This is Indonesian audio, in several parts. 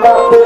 Saudara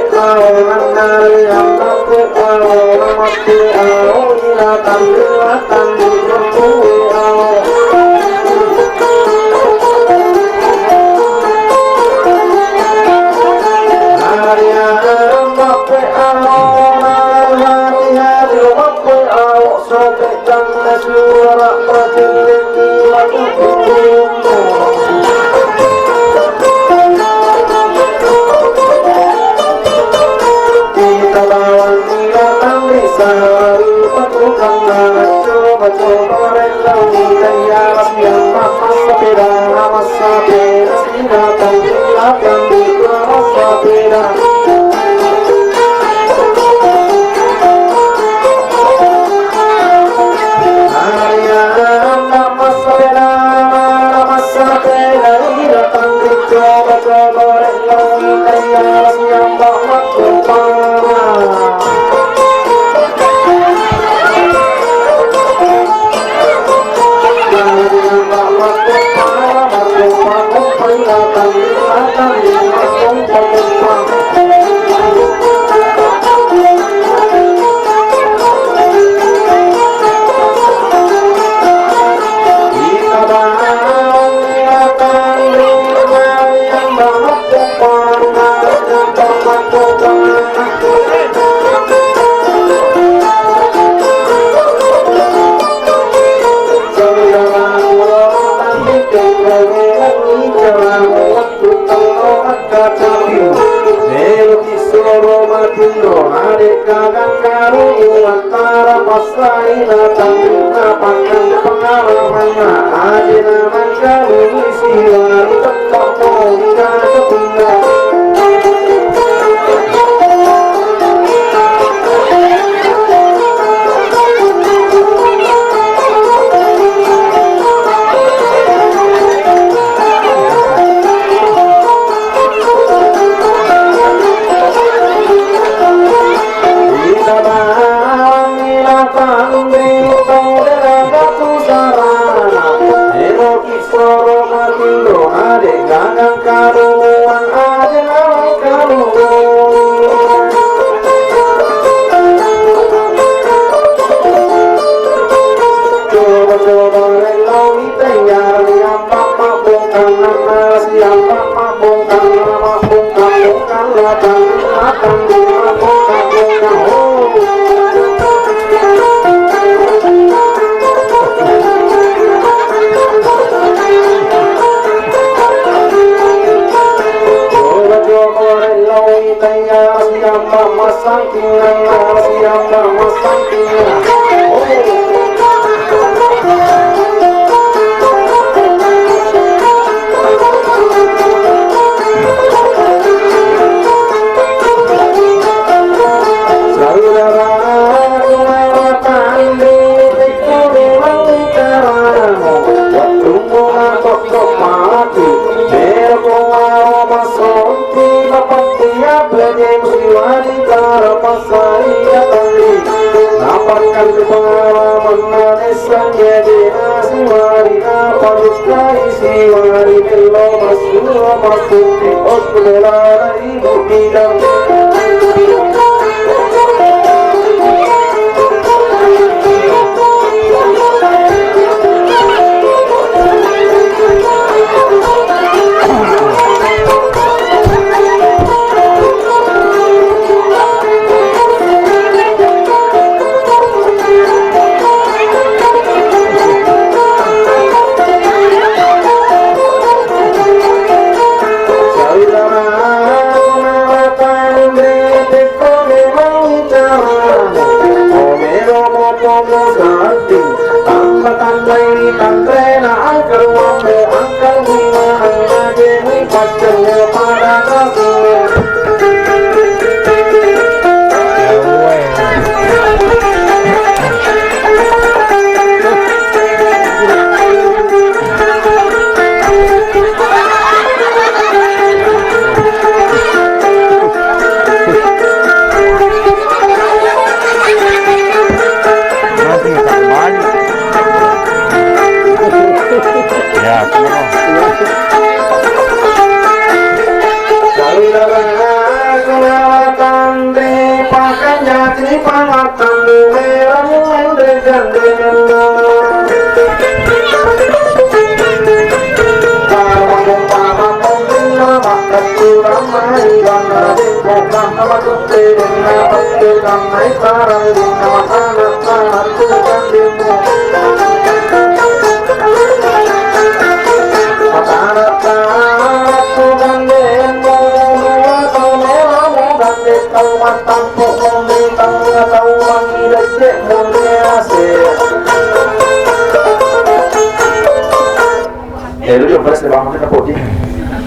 Lu juga beres di bangun kita putih.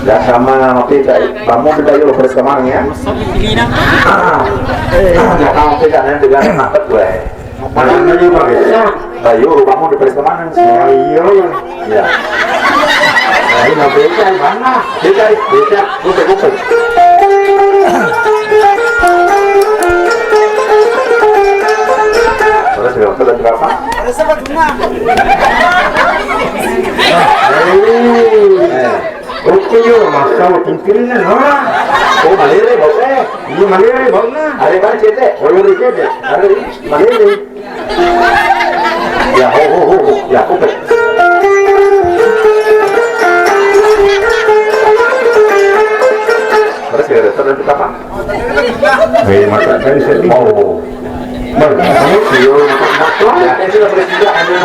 Ya sama ngopi kayak bangun kita yuk beres kemana ya? Ya kamu tidak ada dengan makan gue. Mana ini pakai? Bayu bangun di beres kemana? Ayo. Ya. Nah ini ngopi kayak mana? Beda. Buka. Terus juga kita berapa? Ada sebab rumah. Oke yo, masuk tingkirnya orang. Oh malere boleh. Iya malere boleh. Ada mana cete? Oh ini cete. Ada malere. Ya ya oke. Terus ya terus kita apa? Hei mata kan sedih. Oh. Baik, kamu yo makan. Ya, ini sudah bersedia ada.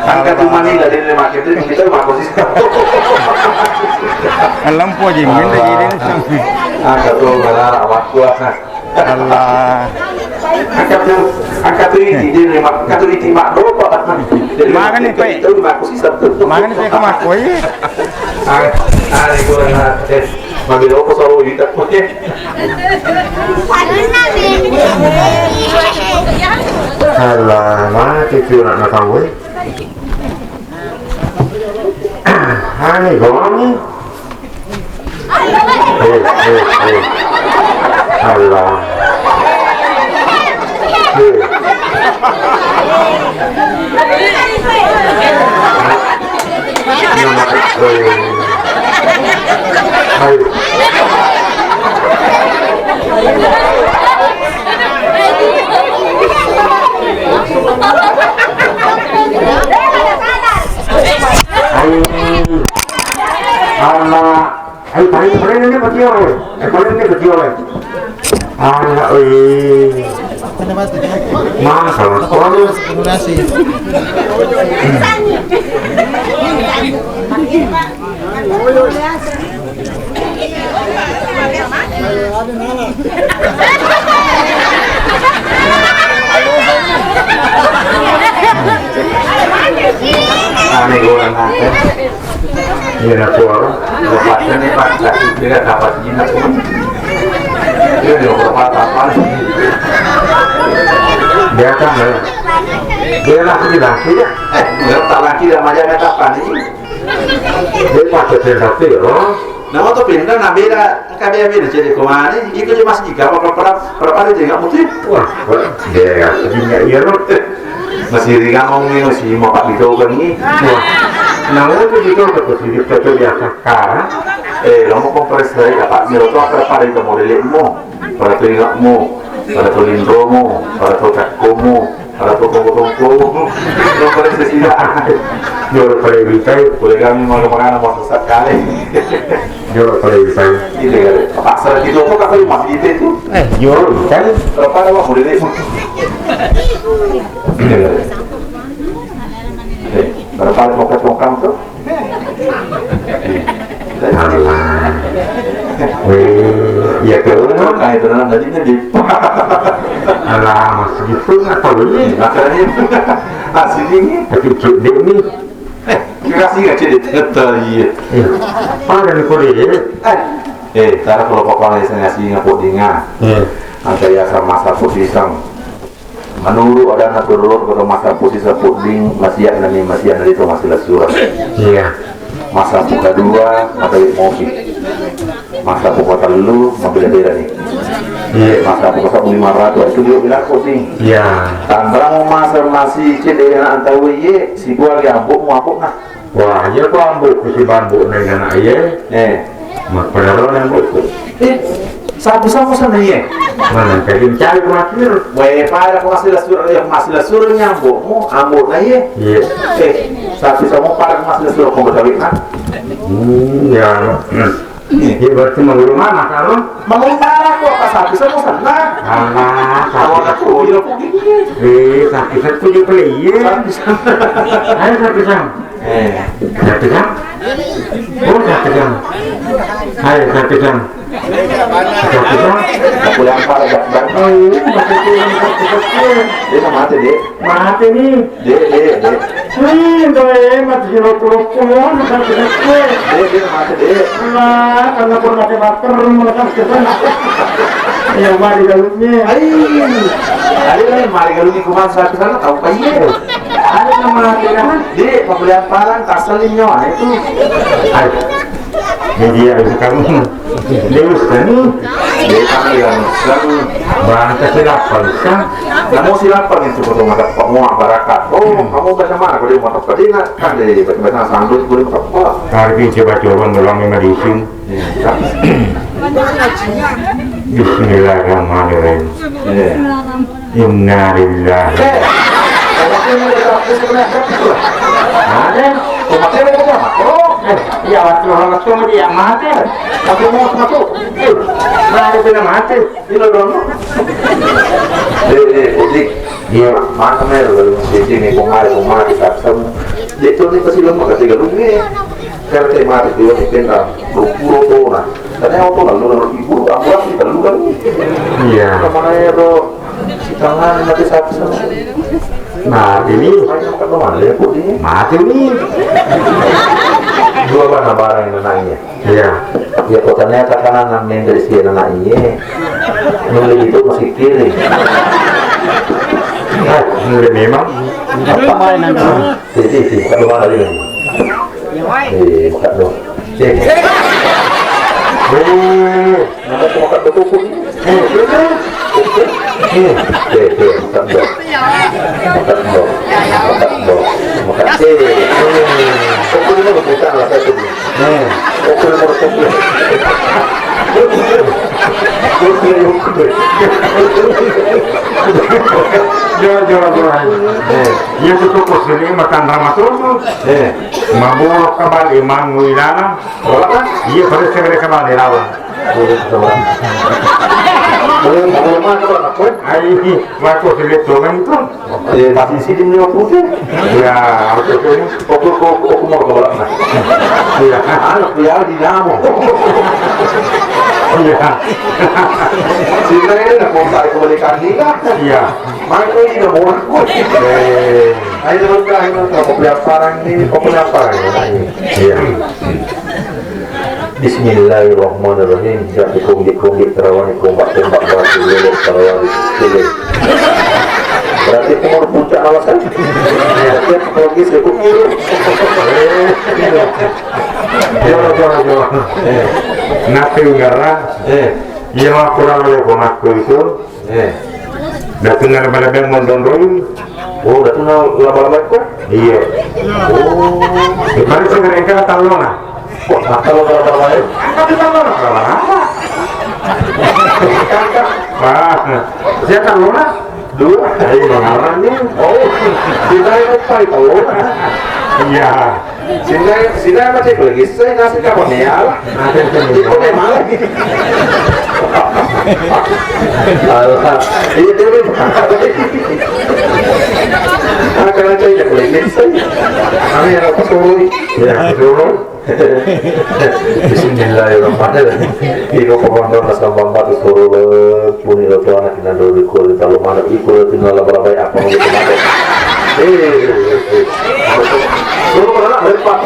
Angkat rumah nih dari lima itu kita bagus sih. Alam po jengin dari ini. Angkat tuh malah awak kuat nah. Allah. Angkat tuh ini di lima, angkat tuh ini mak dulu pak. Makan nih pak. Itu bagus sih satu. Makan nih saya kemak koi. Ini gue nak mabil apa solo ini tak punya. Alah, mana kecil nak tahu? Hai, goni. Alah. Ayo paling ini kecil, paling ini kecil. Alah, mahal sekali. Spekulasi. Aneh orang nanti. Iya nak keluar, bapaknya nih pak, dia dapat jinak pun. Dia di bapak apa? Dia kan, dia laki ya. Dia tak laki dah macam kata apa ni? Dia pakai sensasi loh. Nama tu pindah nabi dah, kami ambil jadi kemana? Ikut je masih jika berapa dia tengok mutip. Wah, dia punya iya loh. Masih ringan ngomong masih mau pak video kan ni. Namanya tu juga betul betul biasa kah? Kamu kompres dari apa? Milo tu apa pada kamu lelemu, pada tu ingatmu, pada tu lindromu, pada tu cakkumu, pada tu tunggu-tunggu. Kompres sesilah. Jor pada bisa, boleh kami mau kemana mau sesat kali. Jor pada bisa. Ini apa? Salah itu apa kau masih itu? Jor kan? Berapa lama boleh lelemu? Berapa tongkang tuh? Ya kalau kayak beneran tadinya di. Alah masih gitu nggak tahu ini. Makanya asli ini. Tapi cek ini. Kasih nggak cek tadi. Pada nih Korea. Cara kalau pokoknya saya ngasih ngapodingan. Nanti ya sama satu pisang. Menurut ada naturulur kalau masa posisi puding masih ada itu masih surat. Iya. Masa buka dua atau mobil. masa pokoknya lu mobil beda nih. Iya, masa pokoknya 500 itu dia bilang kucing. Iya. Tandrang masa masih cedera antau ye si gua lagi ambuk mau ambuk nah. Wah, iya kok ambuk si bambu nih kan aye. Mak padahal ambuk. Sabu-sabu sana ye. Mana tadi mencari kematir. Weh, pada masih suruh nyambuk mau ambuk nah ye. Iya. Sabu-sabu pada masih suruh kau berkawin kan. Ya. Ini berarti mengurung mana kalau? Mengurung mana kok? Pas habis aku sana. Alah, kalau aku bilang begini. Sakit itu juga beli. Ayo sakit sam. Sakit sam. Oh sakit sam. Ayo sakit sam. Sakit sam. Aku yang parah banget. Oh ini masih kurang. Dia mati deh. Mati nih. Deh. Ini doy mati hirok-hirok sakit sam. Dia mati deh. Karena pun pakai masker mereka kesana. Ya mari galungnya. Ayo mari galungnya kuman saat kesana tahu apa iya? Ada nama dia. Dek pembelian parang tak selinyo itu. Ayo. Jadi ya kamu. Lewis kan? Dia kami yang bangsa silapan kan? Kamu silapan itu potong mata semua barakat. Oh kamu baca mana? Kalau mau tahu tadi kan dari baca sandut boleh apa? Hari coba-coba ngulang medicine. Bismillahirrahmanirrahim. Inna lillahi. Ada, ya waktu orang tua dia mati. Aku mau masuk. Nah, dia mati. Ini dong. Dia mana mel? Di sini kemari saksem. Dia tu ni pasti lama kasi galung ni. Kerja mati dia ni kena 20 tahun. Tadi aku lalu ibu aku lagi lalu kan. Iya. Kemana ya bro? Si tangan mati saksem. Nah ini mati nih. Dua mana barang yang nananya? Iya. Ya kotanya katakan namin dari si nananya. Nuli itu masih kiri. Nuli memang. Apa main nanti? Jadi kalau mana lagi? Tak dong. Nama cuma kat betul pun. Tak dong. Iya betul sini makan Ramadan. Mabuk kembali mangulana. Iya pada segera kembali lawan. Ini waktu sulit doang itu. Masih sini ni aku tu. Ya, aku tu ni. Aku mau ke mana? Ya, anak dia di dalam. Iya. Sini ni nak mau cari kebalikan ni kan? Iya. Mana ini nak mau aku? Ayo kita nak beli barang ni, beli barang ni. Iya. Bismillahirrahmanirrahim. Jadi kunggit terawani kumbak batu lelek terawani lelek. Berarti kumur puncak awasan. Ya, lagi saya kumur. Jangan. Nabi ngarang. Iya aku lalu aku itu. Datang dari balabeng mondondoi. Oh, datang laba-laba kok? Iya. Oh, di mana sekarang kita tahu mana? Kok kalau laba-laba itu? Tapi tahu mana? Saya tahu mana? Dua. Ayo mengarang ni. Oh, sila apa itu? Iya. Sila macam lagi. Saya nasi kapan ni ala? Itu memang lagi. Allah, ini dia memang. Akan ada yang boleh saya. Kami yang apa suruh? Ya, suruh. Bismillahirrahmanirrahim. Iko komando nasambang batu suruh bunyi roto anak ina dulu ikut kalau mana ikut tinggal laba-laba apa mau ikut mana? Suruh mana lepas.